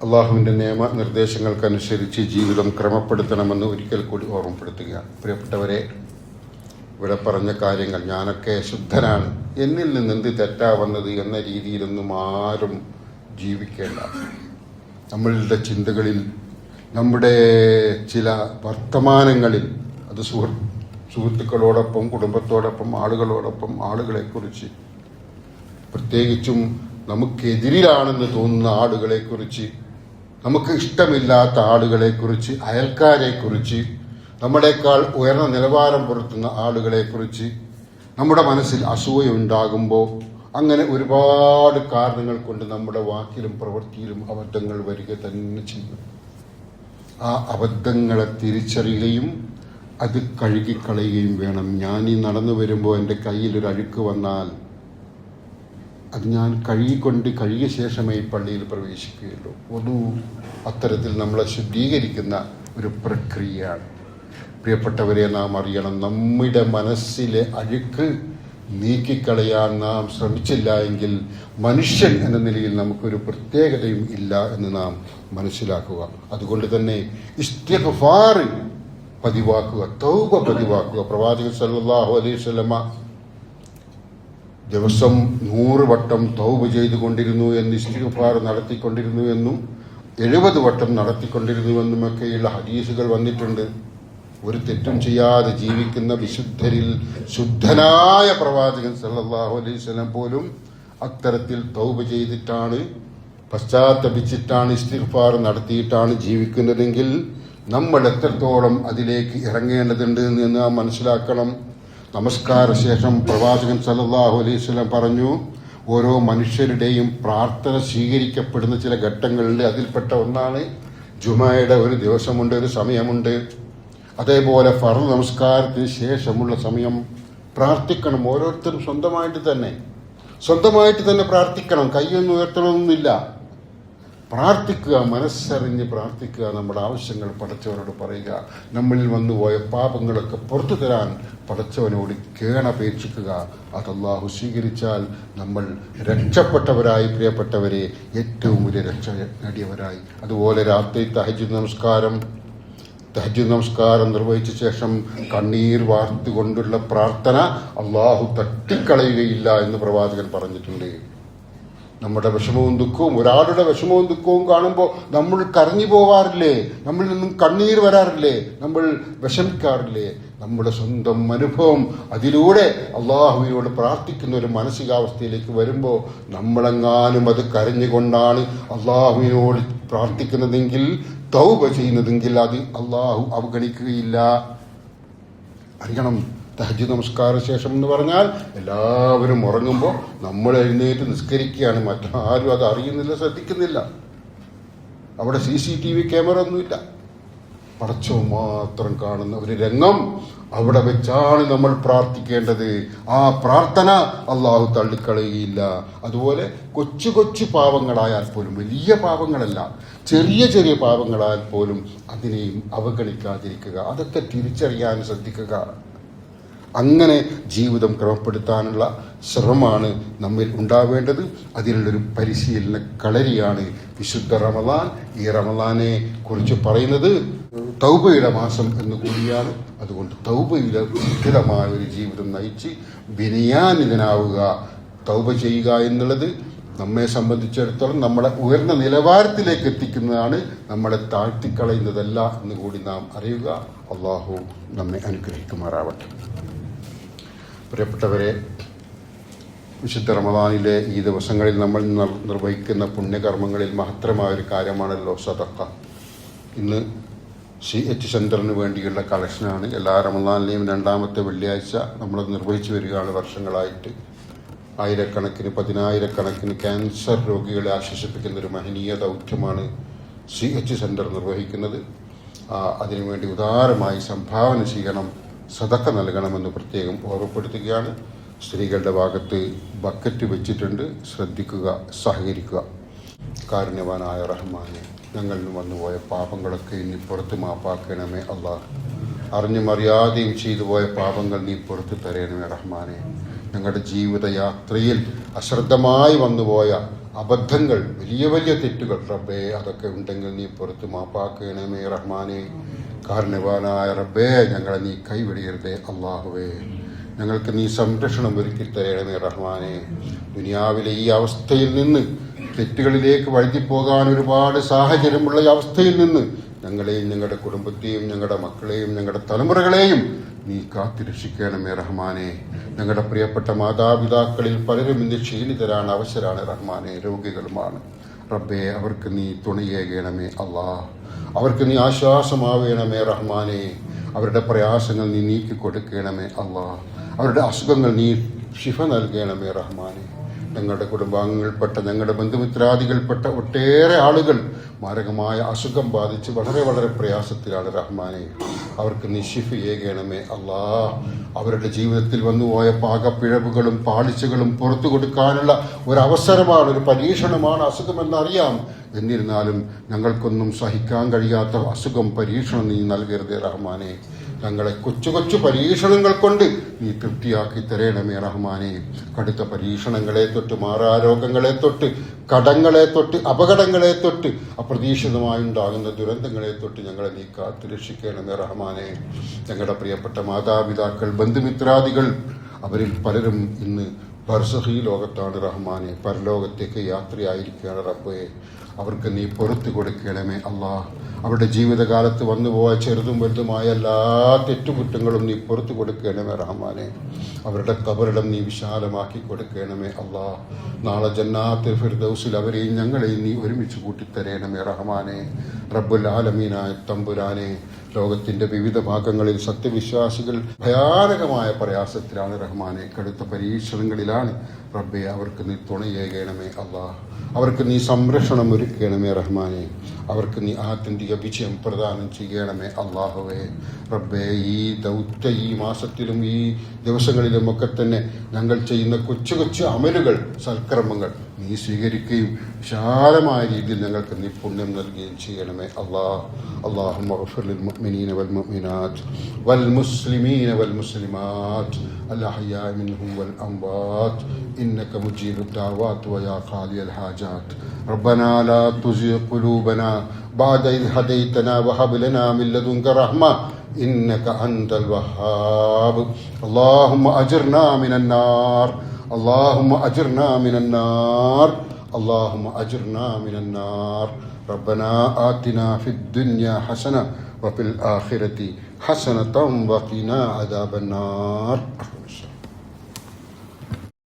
അള്ളാഹുവിൻ്റെ നിയമ നിർദ്ദേശങ്ങൾക്കനുസരിച്ച് ജീവിതം ക്രമപ്പെടുത്തണമെന്ന് ഒരിക്കൽ കൂടി ഓർമ്മപ്പെടുത്തുകയാണ്. പ്രിയപ്പെട്ടവരെ, ഇവിടെ പറഞ്ഞ കാര്യങ്ങൾ, ഞാനൊക്കെ ശുദ്ധനാണ്, എന്നിൽ നിന്ന് എന്ത് തെറ്റാ വന്നത് എന്ന രീതിയിലൊന്നും ആരും ജീവിക്കേണ്ട. നമ്മളുടെ ചിന്തകളിൽ, നമ്മുടെ ചില വർത്തമാനങ്ങളിൽ, അത് സുഹൃത്തുക്കളോടൊപ്പം, കുടുംബത്തോടൊപ്പം, ആളുകളെക്കുറിച്ച്, പ്രത്യേകിച്ചും നമുക്കെതിരിലാണെന്ന് തോന്നുന്ന ആളുകളെക്കുറിച്ച്, നമുക്ക് ഇഷ്ടമില്ലാത്ത ആളുകളെക്കുറിച്ച്, അയൽക്കാരെക്കുറിച്ച്, നമ്മളെക്കാൾ ഉയർന്ന നിലവാരം പുലർത്തുന്ന ആളുകളെക്കുറിച്ച് നമ്മുടെ മനസ്സിൽ അസൂയ ഉണ്ടാകുമ്പോൾ അങ്ങനെ ഒരുപാട് കാരണങ്ങൾ കൊണ്ട് നമ്മുടെ വാക്കിലും പ്രവൃത്തിയിലും അബദ്ധങ്ങൾ വരിക തന്നെ ചെയ്യും. ആ അബദ്ധങ്ങളെ തിരിച്ചറിയുകയും അത് കഴുകിക്കളയുകയും വേണം. ഞാൻ ഈ നടന്നു വരുമ്പോൾ എൻ്റെ കയ്യിൽ ഒരു അഴുക്ക് വന്നാൽ അത് ഞാൻ കഴുകിയ ശേഷമേ ഈ പള്ളിയിൽ പ്രവേശിക്കുകയുള്ളൂ. ഒരു അത്തരത്തിൽ നമ്മളെ ശുദ്ധീകരിക്കുന്ന ഒരു പ്രക്രിയയാണ്. പ്രിയപ്പെട്ടവരെ, നാം അറിയണം, നമ്മുടെ മനസ്സിലെ അഴുക്ക് നീക്കിക്കളയാൻ നാം ശ്രമിച്ചില്ല എങ്കിൽ മനുഷ്യൻ എന്ന നിലയിൽ നമുക്കൊരു പ്രത്യേകതയും ഇല്ല എന്ന് നാം മനസ്സിലാക്കുക. അതുകൊണ്ട് തന്നെ ഇസ്തിഗ്ഫാർ പതിവാക്കുക, തൗബ പതിവാക്കുക. പ്രവാചകൻ സല്ലല്ലാഹു അലൈഹി വസല്ലമ ദിവസം 100 വട്ടം തൗബ ചെയ്തുകൊണ്ടിരുന്നു എന്ന്, ഇസ്തിഗ്ഫാർ നടത്തിക്കൊണ്ടിരുന്നു എന്നും 70 വട്ടം നടത്തിക്കൊണ്ടിരുന്നുവെന്നുമൊക്കെയുള്ള ഹദീസുകൾ വന്നിട്ടുണ്ട്. ഒരു തെറ്റും ചെയ്യാതെ ജീവിക്കുന്ന വിശുദ്ധരിൽ ശുദ്ധനായ പ്രവാചകൻ സല്ലല്ലാഹു അലൈഹി വസല്ലം പോലും അത്തരത്തിൽ തൗബ ചെയ്തിട്ടാണ്, പശ്ചാത്തപിച്ചിട്ടാണ്, ഇസ്തിഗ്ഫാർ നടത്തിയിട്ടാണ് ജീവിക്കുന്നതെങ്കിൽ നമ്മൾ എത്രത്തോളം അതിലേക്ക് ഇറങ്ങേണ്ടതുണ്ട് എന്ന് നാം മനസ്സിലാക്കണം. നമസ്കാര ശേഷം പ്രവാചകൻ സല്ലല്ലാഹു അലൈഹി വസല്ലം പറഞ്ഞു, ഓരോ മനുഷ്യരുടെയും പ്രാർത്ഥന സ്വീകരിക്കപ്പെടുന്ന ചില ഘട്ടങ്ങളുണ്ട്. അതിൽപ്പെട്ട ഒന്നാണ് ജുമയുടെ ഒരു ദിവസമുണ്ട്, ഒരു സമയമുണ്ട്. അതേപോലെ ഫർദ് നമസ്കാരത്തിന് ശേഷമുള്ള സമയം പ്രാർത്ഥിക്കണം. ഓരോരുത്തരും സ്വന്തമായിട്ട് തന്നെ പ്രാർത്ഥിക്കണം. കൈയൊന്നും ഉയർത്തണമെന്നില്ല. പ്രാർത്ഥിക്കുക, മനസ്സറിഞ്ഞ് പ്രാർത്ഥിക്കുക. നമ്മുടെ ആവശ്യങ്ങൾ പടച്ചവനോട് പറയുക. നമ്മളിൽ വന്നുപോയ പാപങ്ങളൊക്കെ പുറത്തു തരാൻ പടച്ചവനോട് കേണപേക്ഷിക്കുക. അത് അല്ലാഹു സ്വീകരിച്ചാൽ നമ്മൾ രക്ഷപ്പെട്ടവരായി, പ്രിയപ്പെട്ടവരെ, ഏറ്റവും വലിയ രക്ഷ നേടിയവരായി. അതുപോലെ രാത്രി തഹജ്ജുദ് നമസ്കാരം നിർവഹിച്ച ശേഷം കണ്ണീർ വാർത്തുകൊണ്ടുള്ള പ്രാർത്ഥന അല്ലാഹു തട്ടിക്കളയുകയില്ല എന്ന് പ്രവാചകൻ പറഞ്ഞിട്ടുണ്ട്. നമ്മുടെ വിഷമവും ദുഃഖവും, ഒരാളുടെ വിഷമവും ദുഃഖവും കാണുമ്പോൾ നമ്മൾ കരഞ്ഞു പോവാറില്ലേ? നമ്മളിൽ നിന്നും കണ്ണീർ വരാറില്ലേ? നമ്മൾ വിഷമിക്കാറില്ലേ? നമ്മുടെ സ്വന്തം അനുഭവം അതിലൂടെ അള്ളാഹുവിനോട് പ്രാർത്ഥിക്കുന്ന ഒരു മാനസികാവസ്ഥയിലേക്ക് വരുമ്പോൾ നമ്മളെങ്ങാനും അത് കരഞ്ഞുകൊണ്ടാണ് അള്ളാഹുവിനോട് പ്രാർത്ഥിക്കുന്നതെങ്കിൽ, തൗബ ചെയ്യുന്നതെങ്കിൽ അത് അള്ളാഹു അവഗണിക്കുകയില്ല. അറിയണം, തഹജ്ജുദ് നമസ്കാര ശേഷം എന്ന് പറഞ്ഞാൽ എല്ലാവരും ഉറങ്ങുമ്പോൾ നമ്മൾ എഴുന്നേറ്റ് നിസ്കരിക്കുകയാണ്. മറ്റാരും അത് അറിയുന്നില്ല, ശ്രദ്ധിക്കുന്നില്ല. അവിടെ CCTV ക്യാമറ ഒന്നുമില്ല. പടച്ചോ മാത്രം കാണുന്ന ഒരു രംഗം. അവിടെ വെച്ചാണ് നമ്മൾ പ്രാർത്ഥിക്കേണ്ടത്. ആ പ്രാർത്ഥന അള്ളാഹു തള്ളിക്കളയുകയില്ല. അതുപോലെ കൊച്ചു കൊച്ചു പാപങ്ങളായാൽ പോലും, വലിയ പാപങ്ങളല്ല, ചെറിയ പാപങ്ങളായാൽ പോലും അതിനെയും അവഗണിക്കാതിരിക്കുക. അതൊക്കെ തിരിച്ചറിയാൻ ശ്രദ്ധിക്കുക. അങ്ങനെ ജീവിതം ക്രമപ്പെടുത്താനുള്ള ശ്രമമാണ് നമ്മിൽ ഉണ്ടാവേണ്ടത്. അതിനുള്ളൊരു പരിശീലന കളരിയാണ് വിശുദ്ധ റമദാൻ. ഈ റമദാനെ കുറിച്ച് പറയുന്നത് തൗബയുടെ മാസം എന്ന് കൂടിയാണ്. അതുകൊണ്ട് തൗബയിലെ സുസ്ഥിരമായ ഒരു ജീവിതം നയിച്ച് വിനയാനിതനാവുക. തൗബ ചെയ്യുക എന്നുള്ളത് നമ്മെ സംബന്ധിച്ചിടത്തോളം നമ്മളെ ഉയർന്ന നിലവാരത്തിലേക്ക് എത്തിക്കുന്നതാണ്, നമ്മളെ താഴ്ത്തിക്കളയുന്നതല്ല എന്ന് കൂടി നാം അറിയുക. അള്ളാഹു നമ്മെ അനുഗ്രഹിക്കുമാറാവട്ടെ. പ്രിയപ്പെട്ടവരെ, വിശുദ്ധ റമദാനിലെ ഈ ദിവസങ്ങളിൽ നമ്മൾ നിർവഹിക്കുന്ന പുണ്യകർമ്മങ്ങളിൽ മഹത്തരമായ ഒരു കാര്യമാണല്ലോ സദഖ. ഇന്ന് CH സെന്ററിന് വേണ്ടിയുള്ള കളക്ഷനാണ്. എല്ലാ റമദാനിലെയും 2ാമത്തെ വെള്ളിയാഴ്ച നമ്മളത് നിർവഹിച്ചു വരികയാണ് വർഷങ്ങളായിട്ട്. ആയിരക്കണക്കിന്, 10,000-കണക്കിന് ക്യാൻസർ രോഗികളെ ആശ്വസിപ്പിക്കുന്ന ഒരു മഹനീയ ദൗത്യമാണ് CH സെന്റർ നിർവഹിക്കുന്നത്. അതിനുവേണ്ടി ഉദാരമായി സംഭാവന ചെയ്യണം, സദഖ നൽകണമെന്ന് പ്രത്യേകം ഓർമ്മപ്പെടുത്തുകയാണ്. സ്ത്രീകളുടെ ഭാഗത്ത് ബക്കറ്റ് വെച്ചിട്ടുണ്ട്. ശ്രദ്ധിക്കുക, സഹകരിക്കുക. കാരുണ്യവാനായ റഹ്മാനെ, ഞങ്ങളിൽ വന്നുപോയ പാപങ്ങളൊക്കെ ഇനി പുറത്ത് മാപ്പാക്കണമേ അല്ലാഹ്. അറിഞ്ഞും അറിയാതെയും ചെയ്തു പോയ പാപങ്ങൾ നീ പുറത്തു തരണമേ റഹ്മാനെ. ഞങ്ങളുടെ ജീവിതയാത്രയിൽ അശ്രദ്ധമായി വന്നുപോയ അബദ്ധങ്ങൾ, വലിയ വലിയ തെറ്റുകൾ റബ്ബേ, അതൊക്കെ ഉണ്ടെങ്കിൽ നീ പുറത്ത് മാപ്പാക്കണമേ റഹ്മാനെ. കാരുണ്യവാനായ റബ്ബേ, ഞങ്ങളെ നീ കൈവിടരുതേ അല്ലാഹുവേ. ഞങ്ങൾക്ക് നീ സംരക്ഷണം ഒരുക്കി തരണമേ റഹ്മാനെ. ദുനിയാവിലെ ഈ അവസ്ഥയിൽ നിന്ന്, തെറ്റുകളിലേക്ക് വഴുതിപ്പോകാൻ ഒരുപാട് സാഹചര്യമുള്ള ഈ അവസ്ഥയിൽ നിന്ന് ഞങ്ങളെയും ഞങ്ങളുടെ കുടുംബത്തെയും ഞങ്ങളുടെ മക്കളെയും ഞങ്ങളുടെ തലമുറകളെയും നീ കാത്തുരക്ഷിക്കണമേ റഹ്മാനെ. ഞങ്ങളുടെ പ്രിയപ്പെട്ട മാതാപിതാക്കളിൽ പലരും ഇന്ന് ക്ഷീണിതരാണ്, അവശരാണ് റഹ്മാനെ, രോഗികളുമാണ് റബ്ബേ. അവർക്ക് നീ തുണയേകണമേ അല്ലാഹ്. അവർക്ക് നീ ആശ്വാസമാവേണമേ റഹ്മാനെ. അവരുടെ പ്രയാസങ്ങൾ നീ നീക്കി കൊടുക്കണമേ അല്ലാഹ്. അവരുടെ അസുഖങ്ങൾ നീ ശിഫ നൽകണമേ റഹ്മാനെ. ഞങ്ങളുടെ കുടുംബാംഗങ്ങളിൽപ്പെട്ട, ഞങ്ങളുടെ ബന്ധുമിത്രാദികൾപ്പെട്ട ഒട്ടേറെ ആളുകൾ മാരകമായ അസുഖം ബാധിച്ച് വളരെ വളരെ പ്രയാസത്തിലാണ് റഹ്മാനെ. അവർക്ക് നീ ശിഫയേകണമേ അല്ലാഹ്. അവരുടെ ജീവിതത്തിൽ വന്നുപോയ പാകപ്പിഴവുകളും പാളിച്ചകളും പുറത്തു കൊടുക്കാനുള്ള ഒരവസരമാണ്, ഒരു പരീക്ഷണമാണ് അസുഖമെന്നറിയാം. എന്നിരുന്നാലും ഞങ്ങൾക്കൊന്നും സഹിക്കാൻ കഴിയാത്ത അസുഖം, പരീക്ഷണം നീ നൽകരുതേ റഹ്മാനെ. ഞങ്ങളെ കൊച്ചു കൊച്ചു പരീക്ഷണങ്ങൾ കൊണ്ട് നീ തൃപ്തിയാക്കി തരണമേ റഹ്മാനെ. കടുത്ത പരീക്ഷണങ്ങളെ തൊട്ട്, മാറാരോഗങ്ങളെ തൊട്ട്, കടങ്ങളെ തൊട്ട്, അപകടങ്ങളെ തൊട്ട്, അപ്രതീക്ഷിതമായി ഉണ്ടാകുന്ന ദുരന്തങ്ങളെ തൊട്ട് ഞങ്ങളെ നീ കാത്തുരക്ഷിക്കണമേ റഹ്മാനെ. ഞങ്ങളുടെ പ്രിയപ്പെട്ട മാതാപിതാക്കൾ, ബന്ധുമിത്രാദികൾ, അവരിൽ പലരും ഇന്ന് ബർസഖി ലോകത്താണ് റഹ്മാനെ, പരലോകത്തേക്ക് യാത്രയായിരിക്കുകയാണ് റബ്ബേ. അവർക്ക് നീ പൊറത്തു കൊടുക്കണമേ അല്ലാ. അവരുടെ ജീവിതകാലത്ത് വന്നുപോയ ചെറുതും വലുതുമായ എല്ലാ തെറ്റുകുറ്റങ്ങളും നീ പുറത്തു കൊടുക്കണമേ റഹ്മാനെ. അവരുടെ കബറിടം നീ വിശാലമാക്കി കൊടുക്കണമേ അല്ലാ. നാളെ ജന്നാത്തുൽ ഫിർദൗസിൽ അവരെയും ഞങ്ങളെയും നീ ഒരുമിച്ച് കൂട്ടിത്തരേണമേ റഹ്മാനെ. റബ്ബുൽ ആലമീനായ തമ്പുരാനെ, ലോകത്തിൻ്റെ വിവിധ ഭാഗങ്ങളിൽ സത്യവിശ്വാസികൾ ഭയാനകമായ പ്രയാസത്തിലാണ് റഹ്മാനെ, കടുത്ത പരീക്ഷണങ്ങളിലാണ് റബ്ബെ. അവർക്ക് നീ തുണയേകണമേ അല്ലാ. അവർക്ക് നീ സംരക്ഷണം ഒരുക്കണമേ റഹ്മാനെ. അവർക്ക് നീ ആത്യന്തിക വിജയം പ്രദാനം ചെയ്യണമേ അല്ലാഹുവേ. റബ്ബെ, ഈ മാസത്തിലും ഈ ദിവസങ്ങളിലുമൊക്കെ തന്നെ ഞങ്ങൾ ചെയ്യുന്ന കൊച്ചു കൊച്ചു അമലുകൾ, സൽക്കർമ്മങ്ങൾ നീ സ്വീകരിക്കുകയും വിശാലമായ രീതിയിൽ ഞങ്ങൾക്ക് നീ പുണ്യം നൽകുകയും ചെയ്യണമേ അല്ലാ. അല്ലാഹുമ്മ ഗ്ഫിർ ലിൽ മുഅ്മിനീന വൽ മുഅ്മിനാത്ത് വൽ മുസ്ലിമീന വൽ മുസ്ലിമാത്ത് അൽ അഹ്യാഇ മിൻഹും വൽ അംവാത്ത് ഇന്നക മുജീബുദ് ദഅവാത്ത് വയാ ഖാദിയൽ ഹാജാത്ത്. റബ്ബനാ ലാ തുസിഗ് ഖുലൂബനാ ബഅദ ഇദ് ഹദൈതനാ വഹബ് ലനാ മിൻ ലദുൻക റഹ്മ ഇന്നക അൻതൽ വഹ്ഹാബ്. അല്ലാഹുമ്മ അജിർനാ മിനൻ നാർ, اللهم أجرنا من النار، اللهم أجرنا من النار. ربنا آتنا في الدنيا حسنة وفي الآخرة حسنة وقنا عذاب النار.